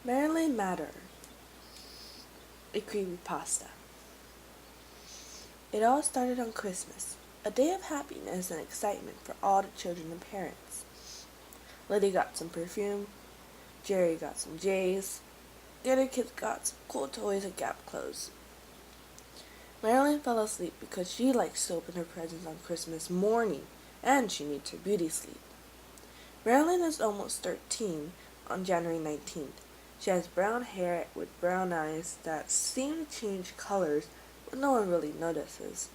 Marilyn Madurer, a creepypasta. It all started on Christmas, a day of happiness and excitement for all the children and parents. Liddy got some perfume, Jerry got some J's, the other kids got some cool toys and Gap clothes. Marilyn fell asleep because she likes to open her presents on Christmas morning, and she needs her beauty sleep. Marilyn is almost 13 on January 19th. She has brown hair with brown eyes that seem to change colors, but no one really notices.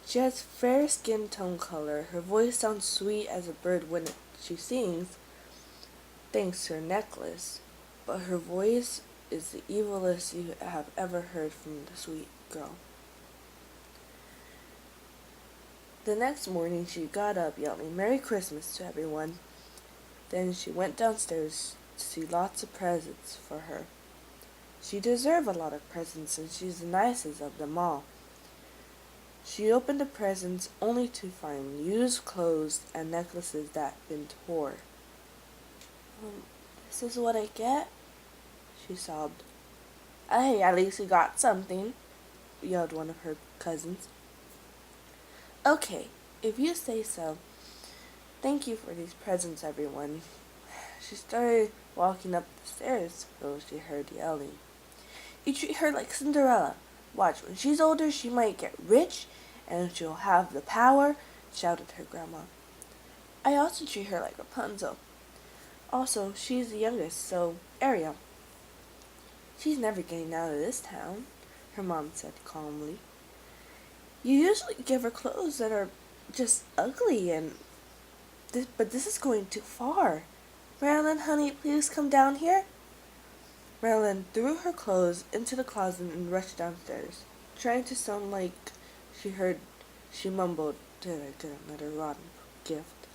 She has fair skin tone color. Her voice sounds sweet as a bird when she sings, thanks to her necklace, but her voice is the evilest you have ever heard from the sweet girl. The next morning she got up yelling Merry Christmas to everyone. Then she went downstairs to see lots of presents for her. She deserved a lot of presents and she's the nicest of them all. She opened the presents only to find used clothes and necklaces that had been torn. This is what I get? She sobbed. Hey, at least you got something, yelled one of her cousins. Okay, if you say so. Thank you for these presents, everyone. She started walking up the stairs, though she heard yelling. You treat her like Cinderella. Watch, when she's older, she might get rich, and she'll have the power, shouted her grandma. I also treat her like Rapunzel. Also, she's the youngest, so Ariel. She's never getting out of this town, her mom said calmly. You usually give her clothes that are just ugly but this is going too far. Marilyn, honey, please come down here. Marilyn threw her clothes into the closet and rushed downstairs, trying to sound like she mumbled, did I get another rotten gift?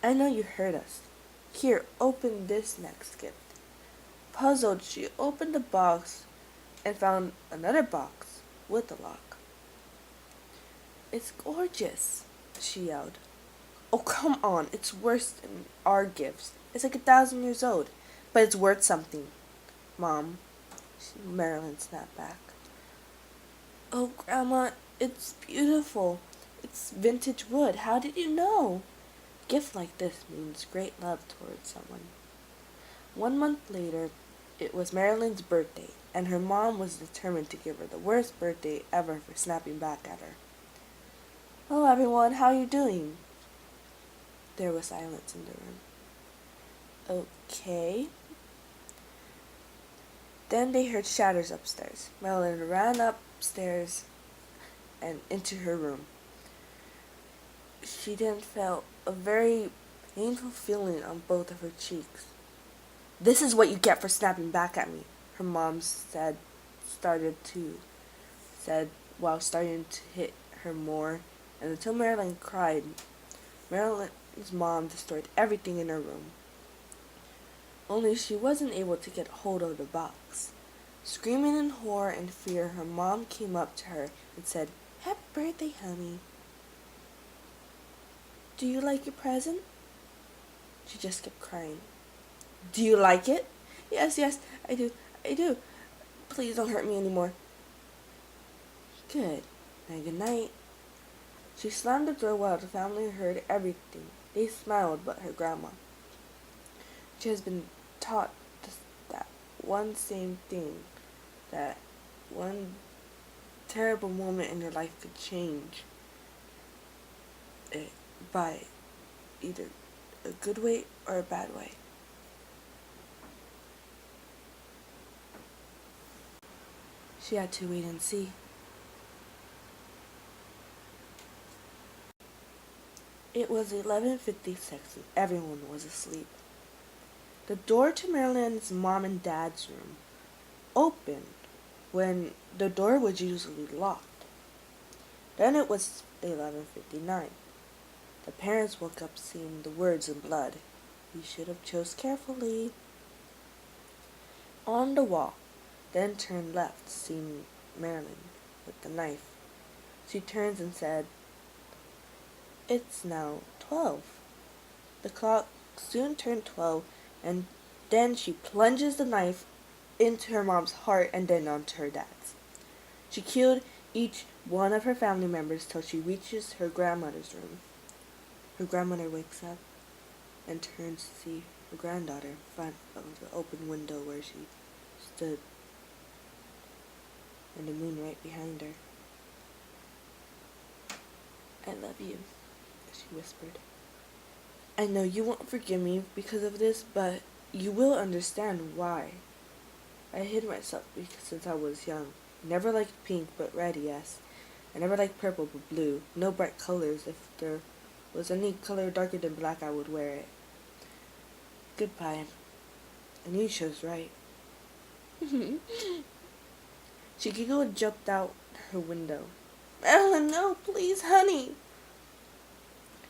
I know you heard us. Here, open this next gift. Puzzled, she opened the box and found another box with a lock. It's gorgeous, she yelled. Oh, come on, it's worse than our gifts. It's like 1,000 years old, but it's worth something. Mom, Marilyn snapped back. Oh, Grandma, it's beautiful. It's vintage wood. How did you know? A gift like this means great love towards someone. 1 month later, it was Marilyn's birthday, and her mom was determined to give her the worst birthday ever for snapping back at her. Hello, everyone. How are you doing? There was silence in the room. Okay. Then they heard shatters upstairs. Marilyn ran upstairs and into her room. She then felt a very painful feeling on both of her cheeks. This is what you get for snapping back at me, her mom said while starting to hit her more, and until Marilyn cried. Marilyn's mom destroyed everything in her room. Only she wasn't able to get hold of the box. Screaming in horror and fear, her mom came up to her and said, Happy birthday, honey. Do you like your present? She just kept crying. Do you like it? Yes, I do. Please don't hurt me anymore. Good. Now good night. She slammed the door while the family heard everything. They smiled but her grandma. She has been taught that one same thing, that one terrible moment in her life could change it by either a good way or a bad way. She had to wait and see. It was 11:56 and everyone was asleep. The door to Marilyn's mom and dad's room opened when the door was usually locked. Then it was 11:59. The parents woke up seeing the words in blood. You should have chose carefully. On the wall, then turned left, seeing Marilyn with the knife. She turns and said, It's now 12. The clock soon turned 12, and Then she plunges the knife into her mom's heart and then onto her dad's. She killed each one of her family members till she reaches her grandmother's room. Her grandmother wakes up and turns to see her granddaughter in front of the open window where she stood, and the moon right behind her. "I love you," she whispered. "I know you won't forgive me because of this, but you will understand why. I hid myself since I was young. Never liked pink, but red, yes. I never liked purple, but blue. No bright colors. If there was any color darker than black, I would wear it. Goodbye." I knew she was right. She giggled and jumped out her window. "Marilyn, no, please, honey."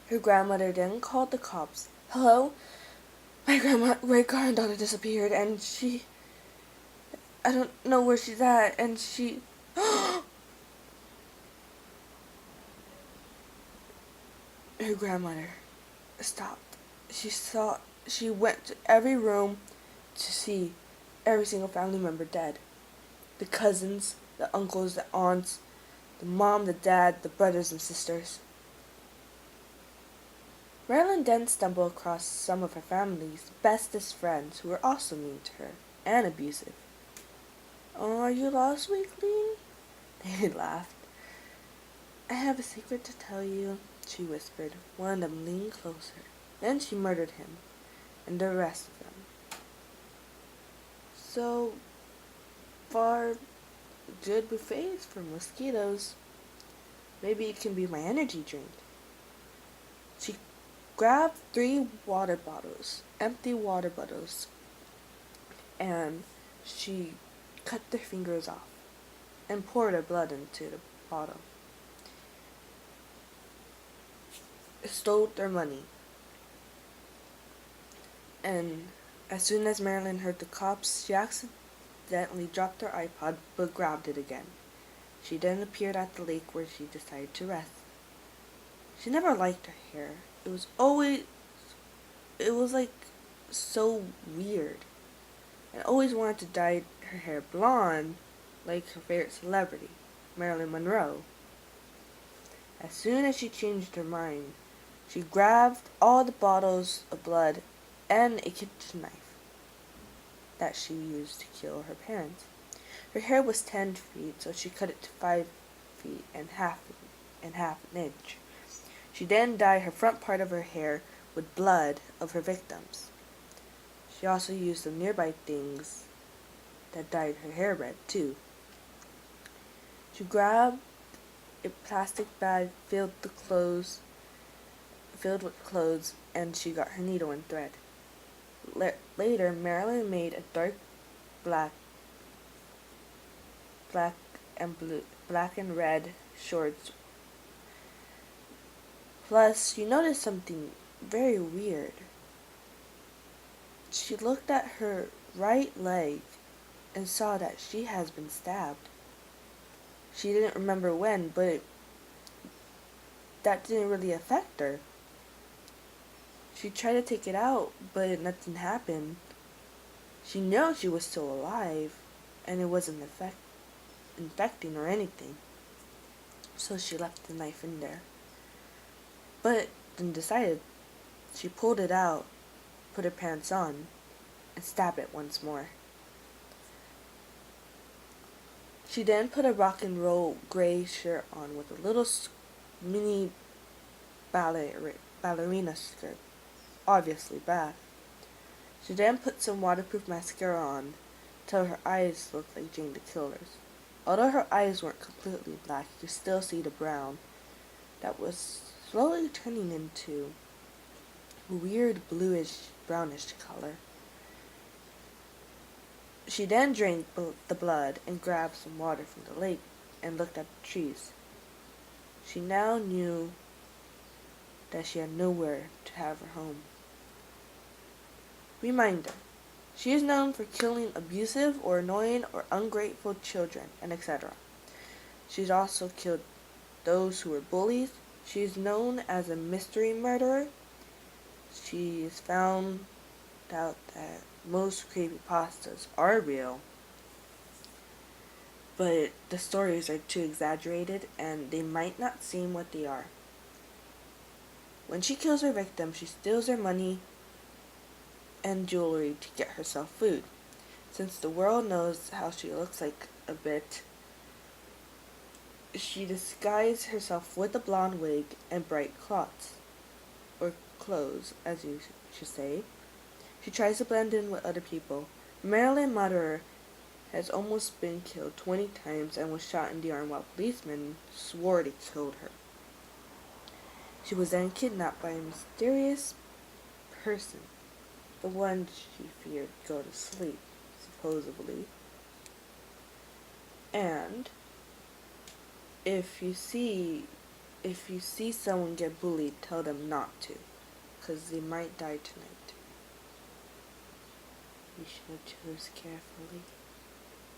Her grandmother then called the cops. "Hello? My granddaughter disappeared, and I don't know where she's at, and she..." Her grandmother stopped. She went to every room to see every single family member dead. The cousins, the uncles, the aunts, the mom, the dad, the brothers and sisters. Marilyn then stumbled across some of her family's bestest friends who were also mean to her and abusive. "Oh, are you lost, weakling?" They laughed. "I have a secret to tell you," she whispered. One of them leaned closer. Then she murdered him and the rest of them. So far, good buffets for mosquitoes. Maybe it can be my energy drink. She grabbed 3 water bottles, empty water bottles, and she cut their fingers off and poured her blood into the bottle. Stole their money. And as soon as Marilyn heard the cops, she accidentally dropped her iPod but grabbed it again. She then appeared at the lake where she decided to rest. She never liked her hair. It was like so weird. And always wanted to dye her hair blonde like her favorite celebrity, Marilyn Monroe. As soon as she changed her mind, she grabbed all the bottles of blood and a kitchen knife that she used to kill her parents. Her hair was 10 feet, so she cut it to 5 feet and half an inch. She then dyed her front part of her hair with blood of her victims. She also used some nearby things that dyed her hair red too. She grabbed a plastic bag filled with clothes, and she got her needle and thread. Later, Marilyn made a dark black and red shorts. Plus, she noticed something very weird. She looked at her right leg and saw that she has been stabbed. She didn't remember when, but that didn't really affect her. She tried to take it out, but nothing happened. She knew she was still alive, and it wasn't infecting or anything. So she left the knife in there. But then decided she pulled it out, put her pants on, and stabbed it once more. She then put a rock and roll gray shirt on with a little mini ballerina skirt, obviously black. She then put some waterproof mascara on till her eyes looked like Jane the Killer's. Although her eyes weren't completely black, you could still see the brown that was slowly turning into a weird bluish brownish color. She then drank the blood and grabbed some water from the lake and looked at the trees. She now knew that she had nowhere to have her home. Reminder: she is known for killing abusive or annoying or ungrateful children, and etc. She's also killed those who were bullies. She is known as a mystery murderer. She's found out that most creepypastas are real, but the stories are too exaggerated and they might not seem what they are. When she kills her victim, she steals their money and jewelry to get herself food. Since the world knows how she looks like a bit, she disguises herself with a blonde wig and bright cloths, or clothes, as you should say. She tries to blend in with other people. Marilyn Madurer has almost been killed 20 times and was shot in the arm while policemen swore they killed her. She was then kidnapped by a mysterious person, the one she feared go to sleep, supposedly. And if you see someone get bullied, tell them not to, because they might die tonight. You should choose carefully.